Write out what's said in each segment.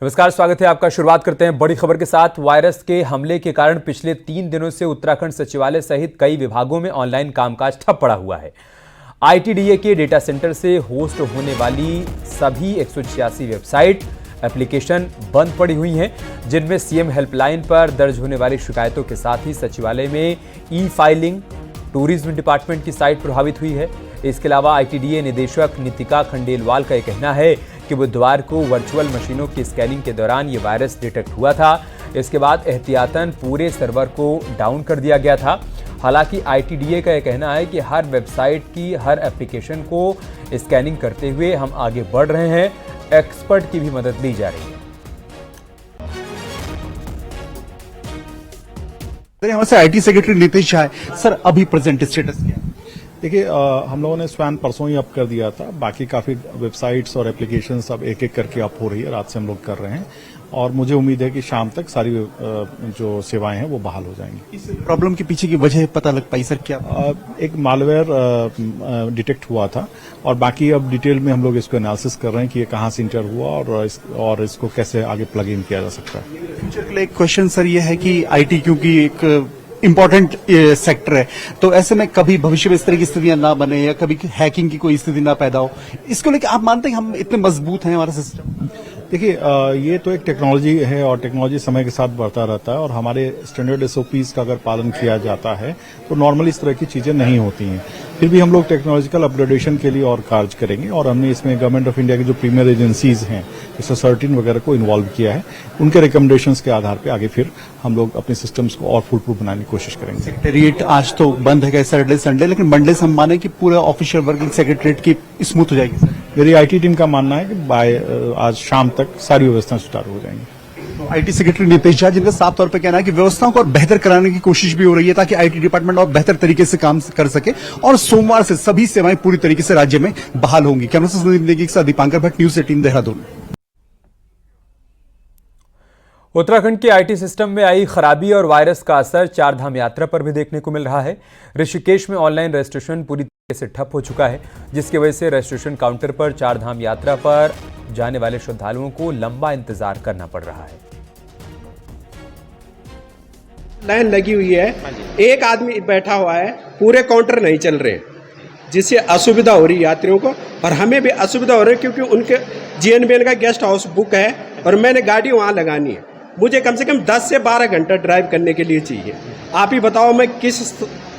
नमस्कार, स्वागत है आपका। शुरुआत करते हैं बड़ी खबर के साथ। वायरस के हमले के कारण पिछले 3 दिनों से उत्तराखंड सचिवालय सहित कई विभागों में ऑनलाइन कामकाज ठप पड़ा हुआ है। आईटीडीए के डेटा सेंटर से होस्ट होने वाली सभी 186 वेबसाइट एप्लीकेशन बंद पड़ी हुई हैं, जिनमें सीएम हेल्पलाइन पर दर्ज होने वाली शिकायतों के साथ ही सचिवालय में ई फाइलिंग, टूरिज्म डिपार्टमेंट की साइट प्रभावित हुई है। इसके अलावा आईटीडीए निदेशक नितिका खंडेलवाल का यह कहना है कि बुधवार को वर्चुअल मशीनों की स्कैनिंग के दौरान ये वायरस डिटेक्ट हुआ था। इसके बाद एहतियातन पूरे सर्वर को डाउन कर दिया गया था। हालांकि आईटीडीए का यह कहना है कि हर वेबसाइट की हर एप्लीकेशन को स्कैनिंग करते हुए हम आगे बढ़ रहे हैं। एक्सपर्ट की भी मदद ली जा रही है। हमारे आईटी सेक्रेटरी नितेश झा है। सर, अभी प्रेजेंट स्टेटस क्या है? देखिए, हम लोगों ने स्वैन परसों ही अप कर दिया था। बाकी काफ़ी वेबसाइट्स और एप्लीकेशंस अब एक एक करके अप हो रही है। रात से हम लोग कर रहे हैं और मुझे उम्मीद है कि शाम तक सारी जो सेवाएं हैं वो बहाल हो जाएंगी। इस प्रॉब्लम के पीछे की वजह पता लग पाई सर क्या? एक मालवेयर डिटेक्ट हुआ था और बाकी अब डिटेल में हम लोग इसको एनालिसिस कर रहे हैं कि ये कहाँ से इंटर हुआ और इसको कैसे आगे प्लग इन किया जा सकता है। फ्यूचर के लिए एक क्वेश्चन सर ये है कि आईटी क्योंकि एक इम्पोर्टेंट सेक्टर है, तो ऐसे में कभी भविष्य में इस तरह की स्थितियां ना बने या कभी हैकिंग की कोई स्थिति ना पैदा हो, इसको लेकर आप मानते हैं हम इतने मजबूत हैं हमारा सिस्टम? देखिए, ये तो एक टेक्नोलॉजी है और टेक्नोलॉजी समय के साथ बढ़ता रहता है और हमारे स्टैंडर्ड एसओपीज का अगर पालन किया जाता है तो नॉर्मली इस तरह की चीजें नहीं होती हैं। फिर भी हम लोग टेक्नोलॉजिकल अपग्रेडेशन के लिए और कार्य करेंगे और हमने इसमें गवर्नमेंट ऑफ इंडिया की जो प्रीमियर एजेंसीज हैं, जैसे सर्टिन वगैरह को इन्वॉल्व किया है। उनके रिकमेंडेशंस के आधार पर आगे फिर हम लोग अपने सिस्टम्स को और फुल प्रूफ बनाने की कोशिश करेंगे। सेक्रेटरिएट आज तो बंद है सैटरडे संडे, लेकिन मंडे से हम माने कि पूरा ऑफिशियल वर्किंग सेक्रेटरिएट की स्मूथ हो जाएगी। मेरी आईटी टीम का मानना है कि बाय आज शाम तक सारी व्यवस्थाएं सुचारू हो जाएंगी। आईटी सेक्रेटरी नितेश झा, जिनका साफ तौर पर कहना है कि व्यवस्थाओं को और बेहतर कराने की कोशिश भी हो रही है ताकि आईटी डिपार्टमेंट और बेहतर तरीके से काम कर सके और सोमवार से सभी सेवाएं पूरी तरीके से राज्य में बहाल होंगी। कैमरा से संदीप नेगी के साथ दीपांकर भट्ट, न्यूज 18 देहरादून। उत्तराखंड के आईटी सिस्टम में आई खराबी और वायरस का असर चारधाम यात्रा पर भी देखने को मिल रहा है। ऋषिकेश में ऑनलाइन रजिस्ट्रेशन पूरी तरीके से ठप हो चुका है, जिसकी वजह से रजिस्ट्रेशन काउंटर पर चारधाम यात्रा पर जाने वाले श्रद्धालुओं को लंबा इंतजार करना पड़ रहा है। लाइन लगी हुई है, एक आदमी बैठा हुआ है, पूरे काउंटर नहीं चल रहे, जिससे असुविधा हो रही है यात्रियों को और हमें भी असुविधा हो रही है क्योंकि उनके जीएनबीएन का गेस्ट हाउस बुक है और मैंने गाड़ी वहां लगानी है। मुझे कम से कम 10 से 12 घंटा ड्राइव करने के लिए चाहिए। आप ही बताओ मैं किस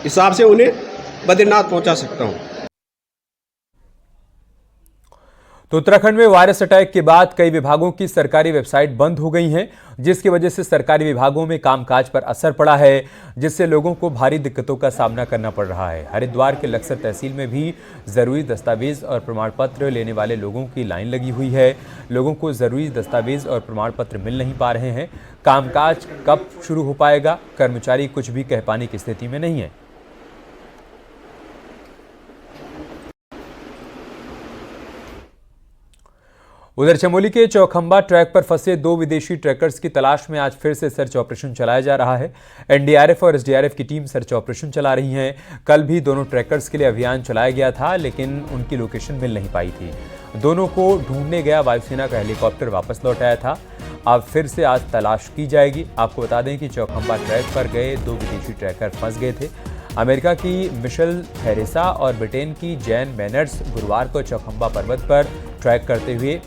हिसाब से उन्हें बद्रीनाथ पहुंचा सकता हूं। तो उत्तराखंड में वायरस अटैक के बाद कई विभागों की सरकारी वेबसाइट बंद हो गई हैं, जिसकी वजह से सरकारी विभागों में कामकाज पर असर पड़ा है, जिससे लोगों को भारी दिक्कतों का सामना करना पड़ रहा है। हरिद्वार के लक्सर तहसील में भी जरूरी दस्तावेज और प्रमाण पत्र लेने वाले लोगों की लाइन लगी हुई है। लोगों को जरूरी दस्तावेज और प्रमाण पत्र मिल नहीं पा रहे हैं। कामकाज कब शुरू हो पाएगा, कर्मचारी कुछ भी कह पाने की स्थिति में नहीं है। उधर चमोली के चौखंबा ट्रैक पर फंसे 2 विदेशी ट्रैकर्स की तलाश में आज फिर से सर्च ऑपरेशन चलाया जा रहा है। एनडीआरएफ और एसडीआरएफ की टीम सर्च ऑपरेशन चला रही हैं। कल भी दोनों ट्रैकर्स के लिए अभियान चलाया गया था, लेकिन उनकी लोकेशन मिल नहीं पाई थी। दोनों को ढूंढने गया वायुसेना का हेलीकॉप्टर वापस लौट आया था। अब फिर से आज तलाश की जाएगी। आपको बता दें कि चौखंबा ट्रैक पर गए 2 विदेशी ट्रैकर फंस गए थे। अमेरिका की मिशेल थेरेसा और ब्रिटेन की जैन मैनर्स गुरुवार को चौखंबा पर्वत पर ट्रैक करते हुए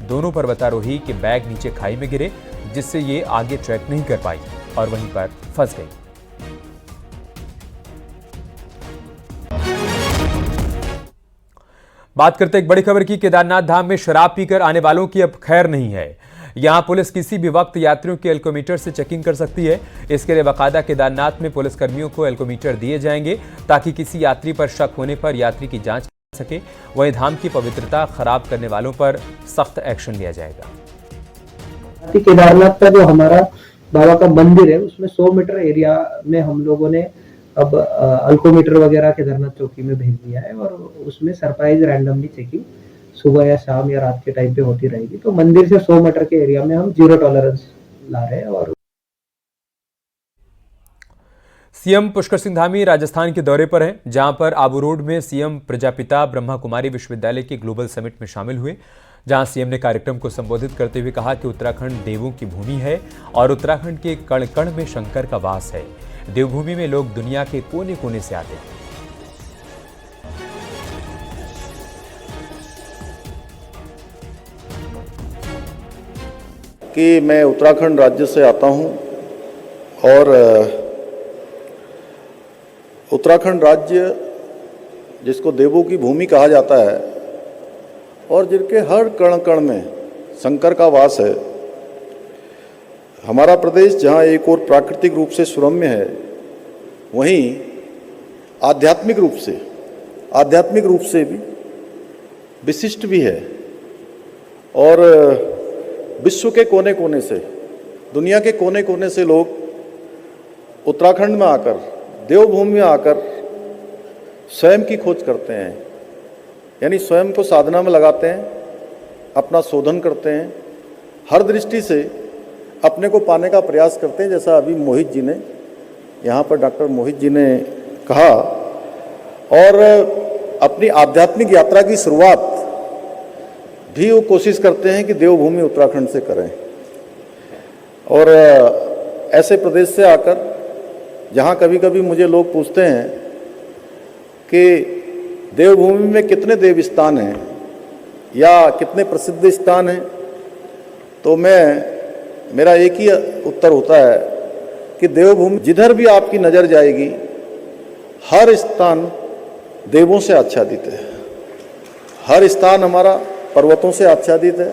दोनों पर्वतारोही के बैग नीचे खाई में गिरे, जिससे ये आगे ट्रैक नहीं कर पाई और वहीं पर फंस गई। बात करते एक बड़ी खबर की। केदारनाथ धाम में शराब पीकर आने वालों की अब खैर नहीं है। यहां पुलिस किसी भी वक्त यात्रियों के एल्कोमीटर से चेकिंग कर सकती है। इसके लिए बाकायदा केदारनाथ में पुलिसकर्मियों को एल्कोमीटर दिए जाएंगे ताकि किसी यात्री पर शक होने पर यात्री की जांच सके। वहीं धाम की पवित्रता खराब करने वालों पर सख्त एक्शन लिया जाएगा। केदारनाथ का जो हमारा बाबा का मंदिर है, उसमें 100 मीटर एरिया में हम लोगों ने अब अल्कोमीटर वगैरह केदारनाथ चौकी में भेज दिया है और उसमें सरप्राइज रैंडमली चेकिंग सुबह या शाम या रात के टाइम पे होती रहेगी। तो मंदिर से 100 मीटर के एरिया में हम 0 टॉलरेंस ला रहे हैं। और सीएम पुष्कर सिंह धामी राजस्थान के दौरे पर हैं, जहां पर आबू रोड में सीएम प्रजापिता ब्रह्मा कुमारी विश्वविद्यालय के ग्लोबल समिट में शामिल हुए। जहां सीएम ने कार्यक्रम को संबोधित करते हुए कहा कि उत्तराखंड देवों की भूमि है और उत्तराखंड के कण कण में शंकर का वास है। देवभूमि में लोग दुनिया के कोने कोने से आते हैं। कि मैं उत्तराखंड राज्य से आता हूं और उत्तराखंड राज्य जिसको देवों की भूमि कहा जाता है और जिनके हर कण कण में शंकर का वास है। हमारा प्रदेश जहां एक और प्राकृतिक रूप से सुरम्य है, वहीं आध्यात्मिक रूप से भी विशिष्ट भी है और विश्व के कोने कोने से, दुनिया के कोने कोने से लोग उत्तराखंड में आकर, देवभूमि में आकर स्वयं की खोज करते हैं, यानी स्वयं को साधना में लगाते हैं, अपना शोधन करते हैं, हर दृष्टि से अपने को पाने का प्रयास करते हैं। जैसा अभी मोहित जी ने, यहाँ पर डॉक्टर मोहित जी ने कहा, और अपनी आध्यात्मिक यात्रा की शुरुआत भी वो कोशिश करते हैं कि देवभूमि उत्तराखंड से करें। और ऐसे प्रदेश से आकर जहाँ कभी कभी मुझे लोग पूछते हैं कि देवभूमि में कितने देव स्थान हैं या कितने प्रसिद्ध स्थान हैं, तो मेरा एक ही उत्तर होता है कि देवभूमि जिधर भी आपकी नज़र जाएगी, हर स्थान देवों से आच्छादित है। हर स्थान हमारा पर्वतों से आच्छादित है,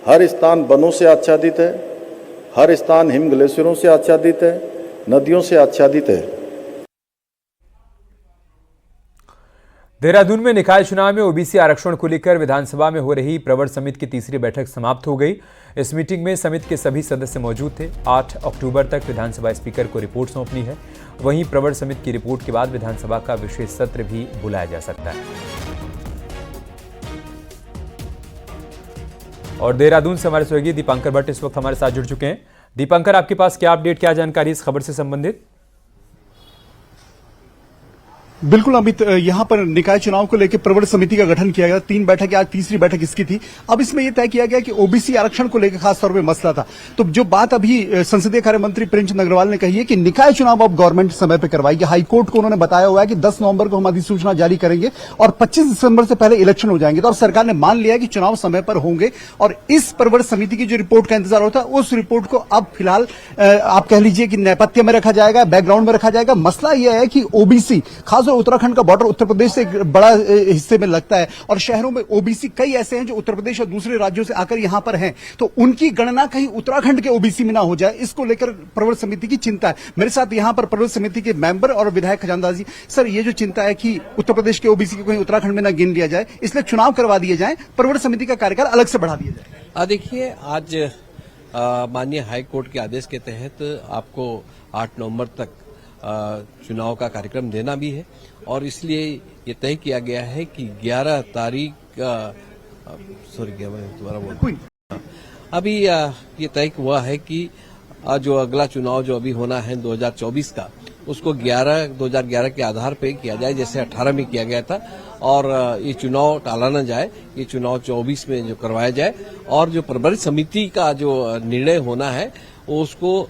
हर स्थान वनों से आच्छादित है, हर स्थान हिम ग्लेशियरों से आच्छादित है, नदियों से आच्छादित है। देहरादून में निकाय चुनाव में ओबीसी आरक्षण को लेकर विधानसभा में हो रही प्रवर समिति की तीसरी बैठक समाप्त हो गई। इस मीटिंग में समिति के सभी सदस्य मौजूद थे। 8 अक्टूबर तक विधानसभा स्पीकर को रिपोर्ट सौंपनी है। वहीं प्रवर समिति की रिपोर्ट के बाद विधानसभा का विशेष सत्र भी बुलाया जा सकता है। और देहरादून से हमारे सहयोगी दीपांकर भट्ट इस वक्त हमारे साथ जुड़ चुके हैं। दीपांकर, आपके पास क्या अपडेट, क्या जानकारी इस खबर से संबंधित? बिल्कुल अमित, यहाँ पर निकाय चुनाव को लेकर प्रवर समिति का गठन किया गया। 3 बैठक, आज तीसरी बैठक इसकी थी। अब इसमें यह तय किया गया कि ओबीसी आरक्षण को लेकर खासतौर पे मसला था। तो जो बात अभी संसदीय कार्य मंत्री प्रेमचंद अग्रवाल ने कही है कि निकाय चुनाव अब गवर्नमेंट समय पर करवाएगी। हाईकोर्ट को उन्होंने बताया हुआ है कि 10 नवंबर को हम अधिसूचना जारी करेंगे और 25 दिसंबर से पहले इलेक्शन हो जाएंगे। तो अब सरकार ने मान लिया है कि चुनाव समय पर होंगे और इस प्रवर समिति की जो रिपोर्ट का इंतजार होता है, उस रिपोर्ट को अब फिलहाल आप कह लीजिए कि नेपथ्य में रखा जाएगा, बैकग्राउंड में रखा जाएगा। मसला यह है कि ओबीसी, खासतौर उत्तराखंड का बॉर्डर उत्तर प्रदेश से एक बड़ा हिस्से में लगता है और शहरों में ओबीसी कई ऐसे हैं जो उत्तर प्रदेश और दूसरे राज्यों से आकर यहां पर हैं। तो उनकी गणना कहीं उत्तराखंड के ओबीसी में ना हो जाए, इसको लेकर प्रवर समिति की चिंता है। मेरे साथ यहां पर प्रवर समिति के मेंबर और विधायक खजानदास जी। सर, ये जो चिंता है कि उत्तर प्रदेश के ओबीसी को कहीं उत्तराखंड में ना गिन लिया जाए, इसलिए चुनाव करवा दिए जाए, प्रवर समिति का कार्यकाल अलग से बढ़ा दिया जाए। देखिए, आज माननीय हाई कोर्ट के आदेश के तहत आपको 8 नवंबर तक चुनाव का कार्यक्रम देना भी है और इसलिए ये तय किया गया है कि 11 तारीख अभी ये तय हुआ है कि जो अगला चुनाव जो अभी होना है 2024 का, उसको 2011 के आधार पे किया जाए, जैसे 18 में किया गया था। और ये चुनाव टाला न जाए, ये चुनाव 24 में जो करवाया जाए और जो प्रवर समिति का जो निर्णय होना है उसको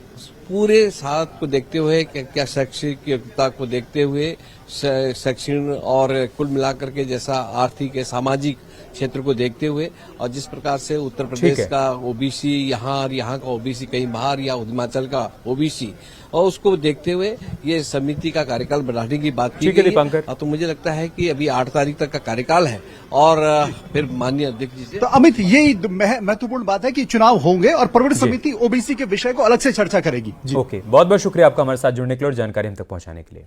पूरे साथ को देखते हुए, क्या शैक्षिक योग्यता को देखते हुए, शैक्षणिक और कुल मिलाकर के जैसा आर्थिक सामाजिक क्षेत्र को देखते हुए, और जिस प्रकार से उत्तर प्रदेश का ओबीसी यहाँ और यहाँ का ओबीसी कहीं बाहर या हिमाचल का ओबीसी, और उसको देखते हुए ये समिति का कार्यकाल बढ़ाने की बात की गई है। तो मुझे लगता है कि अभी 8 तारीख तक का कार्यकाल है और फिर माननीय अध्यक्ष जी से। तो अमित, यही महत्वपूर्ण बात है कि चुनाव होंगे और प्रवर समिति ओबीसी के विषय को अलग से चर्चा करेगी। ओके, बहुत बहुत शुक्रिया आपका हमारे साथ जुड़ने के लिए और जानकारी हम तक पहुंचाने के लिए।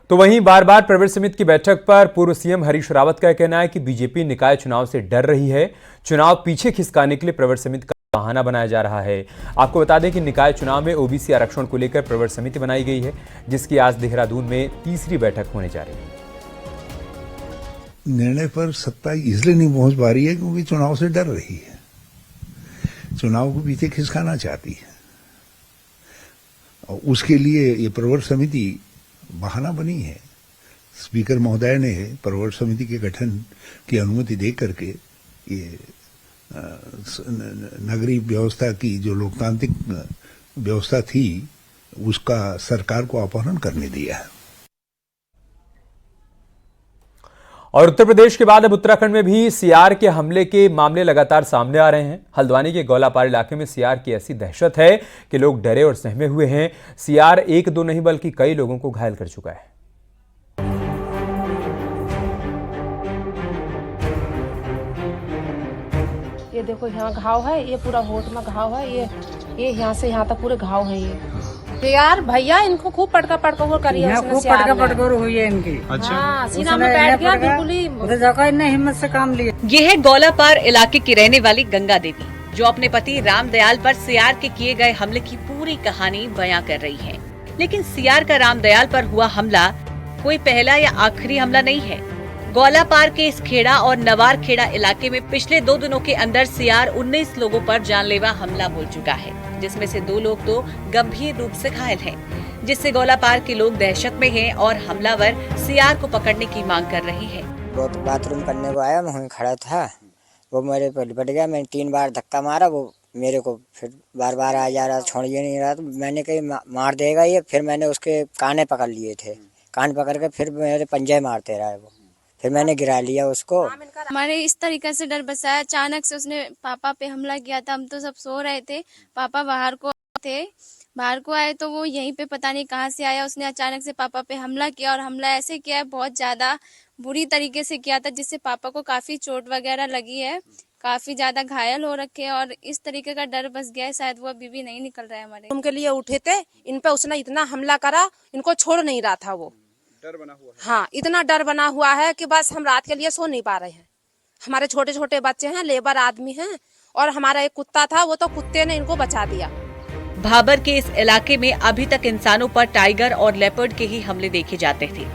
तो वहीं बार बार प्रवर समिति की बैठक पर पूर्व सीएम हरीश रावत का कहना है कि बीजेपी निकाय चुनाव से डर रही है। चुनाव पीछे खिसकाने के लिए प्रवर समिति का बहाना बनाया जा रहा है। आपको बता दें कि निकाय चुनाव में ओबीसी आरक्षण को लेकर प्रवर समिति बनाई गई है, जिसकी आज देहरादून में तीसरी बैठक होने जा रही है। निर्णय पर सत्ता इसलिए नहीं पहुंच पा रही है क्योंकि चुनाव से डर रही है, चुनाव को पीछे खिसकाना चाहती है और उसके लिए ये प्रवर समिति बहाना बनी है। स्पीकर महोदय ने प्रवर समिति के गठन की अनुमति दे करके ये नगरीय व्यवस्था की जो लोकतांत्रिक व्यवस्था थी उसका सरकार को अपहरण करने दिया है। और उत्तर प्रदेश के बाद अब उत्तराखंड में भी सीआर के हमले के मामले लगातार सामने आ रहे हैं। हल्द्वानी के गौलापार इलाके में सीआर की ऐसी दहशत है कि लोग डरे और सहमे हुए हैं। सीआर एक दो नहीं बल्कि कई लोगों को घायल कर चुका है। ये देखो यहाँ घाव है, ये पूरा होठ में घाव है, ये यहाँ से यहाँ तक पूरे घाव है। ये यार भैया इनको खूब पटका वो करिए, खूब पटका हुई है इनकी। अच्छा, हाँ, सीना में बैठ गया बिल्कुल ही, उधर जगह ने हिम्मत से काम लिया। ये है गौलापार इलाके की रहने वाली गंगा देवी, जो अपने पति रामदयाल पर सीआर के किए गए हमले की पूरी कहानी बयां कर रही है। लेकिन सीआर का रामदयाल पर हुआ हमला कोई पहला या आखिरी हमला नहीं है। गौलापार के इस खेड़ा और नवार खेड़ा इलाके में पिछले 2 दिनों के अंदर सीआर 19 लोगों पर जानलेवा हमला बोल चुका है, जिसमें से 2 लोग तो गंभीर रूप से घायल हैं, जिससे गौलापार के लोग दहशत में हैं और हमलावर सीआर को पकड़ने की मांग कर रहे हैं। वो बाथरूम करने को आया, मैं वहीं खड़ा था, वो मेरे पर लिपट गया, मैंने 3 बार धक्का मारा, वो मेरे को फिर बार आ जा रहा, छोड़िए नहीं रहा, तो मैंने कही मार देगा ये। फिर मैंने उसके काने पकड़ लिए थे, कान पकड़ के फिर मेरे पंजे मारते रहा वो, फिर मैंने गिरा लिया उसको। हमारे इस तरीके से डर बसाया, अचानक से उसने पापा पे हमला किया था। हम तो सब सो रहे थे, पापा बाहर को आए तो वो यहीं पे पता नहीं कहाँ से आया, उसने अचानक से पापा पे हमला किया। और हमला ऐसे किया है, बहुत ज्यादा बुरी तरीके से किया था, जिससे पापा को काफी चोट वगैरह लगी है, काफी ज्यादा घायल हो रखे हैं। और इस तरीके का डर बस गया है, शायद वो अभी भी नहीं निकल रहा है हमारे। उनके लिए उठे थे, इन पे उसने इतना हमला करा, इनको छोड़ नहीं रहा था। वो डर बना हुआ है। हाँ, इतना डर बना हुआ है कि बस हम रात के लिए सो नहीं पा रहे हैं। हमारे छोटे छोटे बच्चे हैं, लेबर आदमी हैं, और हमारा एक कुत्ता था, वो तो कुत्ते ने इनको बचा दिया। भाबर के इस इलाके में अभी तक इंसानों पर टाइगर और लेपर्ड के ही हमले देखे जाते थे,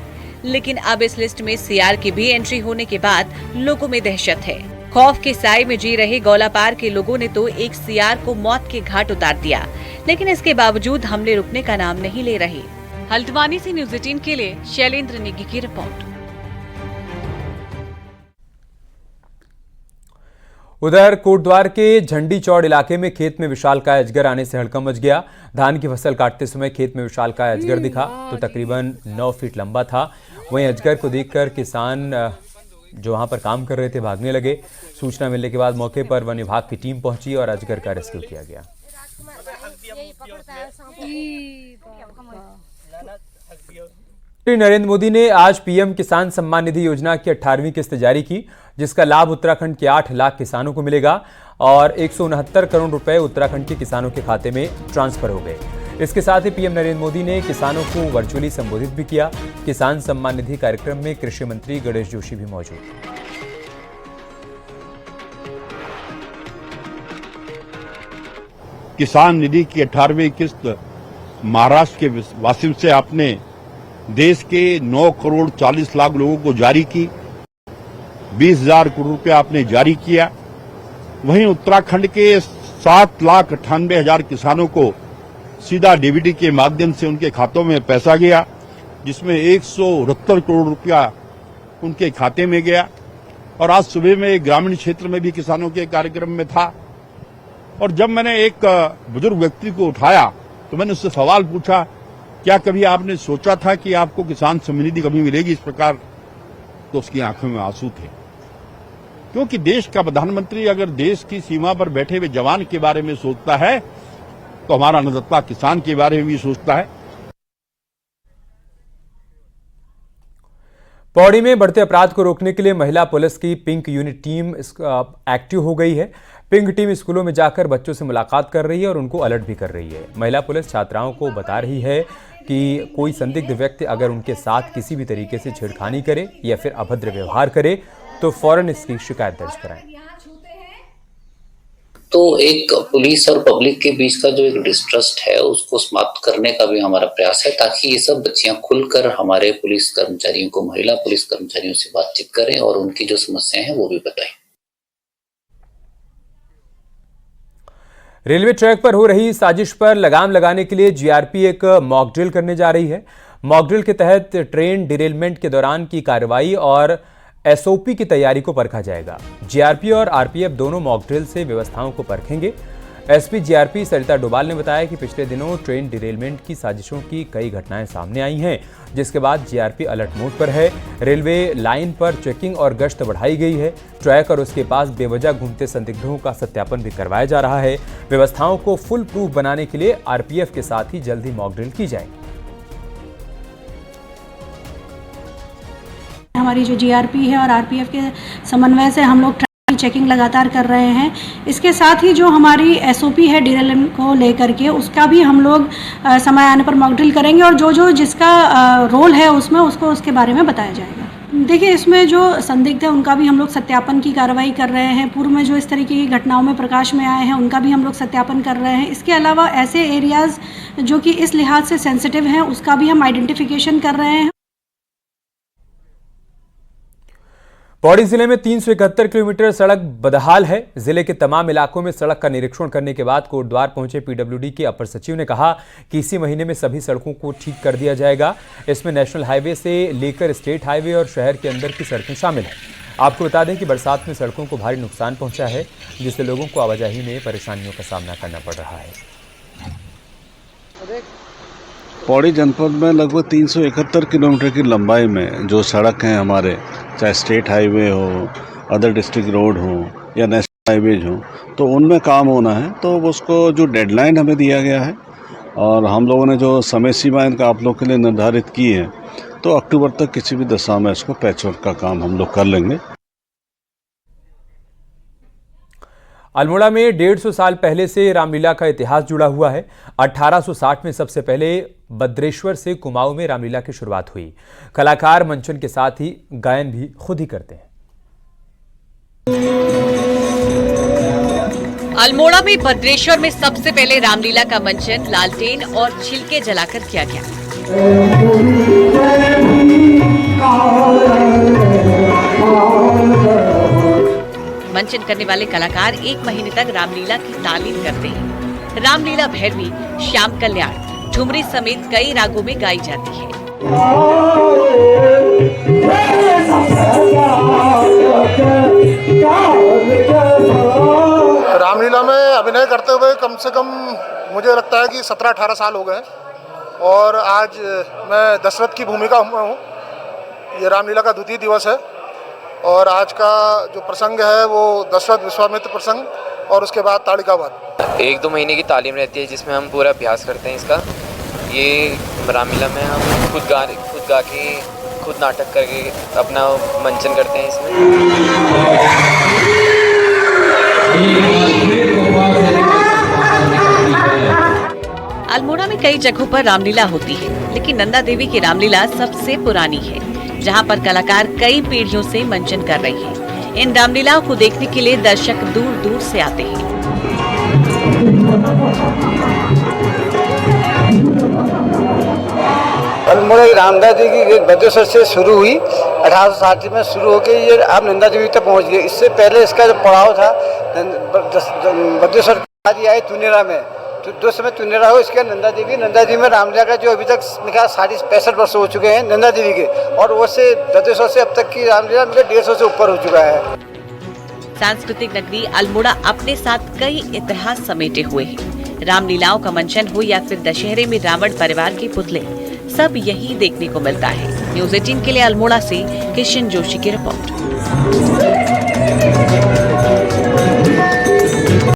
लेकिन अब इस लिस्ट में सीआर की भी एंट्री होने के बाद लोगों में दहशत है। खौफ के साए में जी रहे गौलापार के लोगों ने तो एक सीआर को मौत के घाट उतार दिया, लेकिन इसके बावजूद हमले रुकने का नाम नहीं ले रहे। हल्द्वानी से न्यूज़ 18 के लिए शैलेंद्र नेगी की रिपोर्ट। उधर कोटद्वार के झंडी चौड़ इलाके में खेत में विशालकाय अजगर आने से हड़कंप मच गया। धान की फसल काटते समय खेत में विशालकाय अजगर दिखा तो तकरीबन 9 फीट लंबा था। वहीं अजगर को देखकर किसान जो वहां पर काम कर रहे थे भागने लगे। सूचना मिलने के बाद मौके पर वन विभाग की टीम पहुंची और अजगर का रेस्क्यू किया गया। नरेंद्र मोदी ने आज पीएम किसान सम्मान निधि योजना की 18वीं किस्त जारी की, जिसका लाभ उत्तराखंड के 8 लाख किसानों को मिलेगा और 169 करोड़ रुपए उत्तराखंड के किसानों के खाते में ट्रांसफर हो गए। इसके साथ ही पीएम नरेंद्र मोदी ने किसानों को वर्चुअली संबोधित भी किया। किसान सम्मान निधि कार्यक्रम में कृषि मंत्री गणेश जोशी भी मौजूद थे। किसान निधि की 18वीं किस्त महाराष्ट्र के वासियों से आपने देश के 9 करोड़ 40 लाख लोगों को जारी की, 20,000 करोड़ रुपया आपने जारी किया। वहीं उत्तराखंड के 7,98,000 किसानों को सीधा डीबीटी के माध्यम से उनके खातों में पैसा गया, जिसमें 169 करोड़ रुपया उनके खाते में गया। और आज सुबह में ग्रामीण क्षेत्र में भी किसानों के कार्यक्रम में था और जब मैंने एक बुजुर्ग व्यक्ति को उठाया तो मैंने उससे सवाल पूछा, क्या कभी आपने सोचा था कि आपको किसान सम्मान निधि कभी मिलेगी इस प्रकार? तो उसकी आंखों में आंसू थे, क्योंकि देश का प्रधानमंत्री अगर देश की सीमा पर बैठे हुए जवान के बारे में सोचता है तो हमारा अन्नदाता किसान के बारे में भी सोचता है। पौड़ी में बढ़ते अपराध को रोकने के लिए महिला पुलिस की पिंक यूनिट टीम एक्टिव हो गई है। पिंक टीम स्कूलों में जाकर बच्चों से मुलाकात कर रही है और उनको अलर्ट भी कर रही है। महिला पुलिस छात्राओं को बता रही है कि कोई संदिग्ध व्यक्ति अगर उनके साथ किसी भी तरीके से छेड़खानी करे या फिर अभद्र व्यवहार करे तो फौरन इसकी शिकायत दर्ज कराएं। तो एक पुलिस और पब्लिक के बीच का जो एक डिस्ट्रस्ट है उसको समाप्त करने का भी हमारा प्रयास है, ताकि ये सब बच्चियां खुलकर हमारे पुलिस कर्मचारियों को, महिला पुलिस कर्मचारियों से बातचीत करें और उनकी जो समस्याएं हैं वो भी बताएं। रेलवे ट्रैक पर हो रही साजिश पर लगाम लगाने के लिए जीआरपी एक मॉक ड्रिल करने जा रही है। मॉक ड्रिल के तहत ट्रेन डिरेलमेंट के दौरान की कार्रवाई और एसओपी की तैयारी को परखा जाएगा। जीआरपी और आरपीएफ दोनों मॉक ड्रिल से व्यवस्थाओं को परखेंगे। एसपी जीआरपी सरिता डोभाल ने बताया कि पिछले दिनों ट्रेन डिरेलमेंट की साजिशों की कई घटनाएं सामने आई हैं, जिसके बाद जीआरपी अलर्ट मोड पर है। रेलवे लाइन पर चेकिंग और गश्त बढ़ाई गई है। ट्रैक और उसके पास बेवजह घूमते संदिग्धों का सत्यापन भी करवाया जा रहा है। व्यवस्थाओं को फुल प्रूफ बनाने के लिए आरपीएफ के साथ ही जल्द ही मॉक ड्रिल की जाएगी। हमारी जो जीआरपी है और आरपीएफ के समन्वय से हम लोग ट्रैफिक चेकिंग लगातार कर रहे हैं। इसके साथ ही जो हमारी एसओपी है डिरेलमेंट को लेकर के, उसका भी हम लोग समय आने पर मॉक ड्रिल करेंगे और जो जिसका रोल है उसमें उसको उसके बारे में बताया जाएगा। देखिए, इसमें जो संदिग्ध है उनका भी हम लोग सत्यापन की कार्रवाई कर रहे हैं। पूर्व में जो इस तरीके की घटनाओं में प्रकाश में आए हैं उनका भी हम लोग सत्यापन कर रहे हैं। इसके अलावा ऐसे एरियाज़ जो कि इस लिहाज से सेंसिटिव हैं उसका भी हम आइडेंटिफिकेशन कर रहे हैं। पौड़ी जिले में 371 किलोमीटर सड़क बदहाल है। जिले के तमाम इलाकों में सड़क का निरीक्षण करने के बाद कोटद्वार पहुंचे पीडब्ल्यूडी के अपर सचिव ने कहा कि इसी महीने में सभी सड़कों को ठीक कर दिया जाएगा। इसमें नेशनल हाईवे से लेकर स्टेट हाईवे और शहर के अंदर की सड़कें शामिल हैं। आपको बता दें कि बरसात में सड़कों को भारी नुकसान पहुंचा है, जिससे लोगों को आवाजाही में परेशानियों का सामना करना पड़ रहा है। पौड़ी जनपद में लगभग 371 किलोमीटर की लंबाई में जो सड़क हैं हमारे, चाहे स्टेट हाईवे हो, अदर डिस्ट्रिक्ट रोड हो या नेशनल हाईवेज हो, तो उनमें काम होना है। तो उसको जो डेडलाइन हमें दिया गया है और हम लोगों ने जो समय सीमा इनका आप लोग के लिए निर्धारित की है, तो अक्टूबर तक किसी भी दशा में इसको पैचवर्क का काम हम लोग कर लेंगे। अल्मोड़ा में 150 साल पहले से रामलीला का इतिहास जुड़ा हुआ है। 1860 में सबसे पहले भद्रेश्वर से कुमाऊं में रामलीला की शुरुआत हुई। कलाकार मंचन के साथ ही गायन भी खुद ही करते हैं। अल्मोड़ा में भद्रेश्वर में सबसे पहले रामलीला का मंचन लालटेन और छिलके जलाकर किया गया। मंचन करने वाले कलाकार 1 महीने तक रामलीला की तालीम करते हैं। रामलीला भैरवी, श्याम कल्याण, ठुमरी समेत कई रागों में गाई जाती है। रामलीला में अभिनय करते हुए कम से कम मुझे लगता है कि 17-18 साल हो गए और आज मैं दशरथ की भूमिका में हूँ। ये रामलीला का द्वितीय दिवस है और आज का जो प्रसंग है वो दशरथ विश्वामित्र प्रसंग और उसके बाद ताड़िकावाद। 1-2 महीने की तालीम रहती है जिसमें हम पूरा अभ्यास करते हैं इसका। ये रामलीला में हम खुद गा के खुद नाटक करके अपना मंचन करते हैं इसमें। अल्मोड़ा में कई जगहों पर रामलीला होती है, लेकिन नंदा देवी की रामलीला सबसे पुरानी है, जहां पर कलाकार कई पीढ़ियों से मंचन कर रहे हैं। इन रामलीलाओं को देखने के लिए दर्शक दूर दूर से आते हैं। अल्मोड़ा की रामदा जी की भद्रेश्वर से शुरू हुई, 1860 में शुरू होकर ये अब नंदा देवी तक पहुंच गई। इससे पहले इसका जो पड़ाव था भद्रेश्वर आई तुनेरा में, तो 2 समय तुनेरा हो, इसके नंदा देवी में रामलीला का जो अभी तक 65 वर्ष हो चुके हैं नंदा देवी के, और उससे भद्रेश्वर से अब तक की रामलीला 150 से ऊपर हो चुका है। सांस्कृतिक नगरी अल्मोड़ा अपने साथ कई इतिहास समेटे हुए है। रामलीलाओं का मंचन हो या फिर दशहरे में रावण परिवार के पुतले, सब यही देखने को मिलता है। न्यूज़ 18 के लिए अल्मोड़ा से किशन जोशी की रिपोर्ट।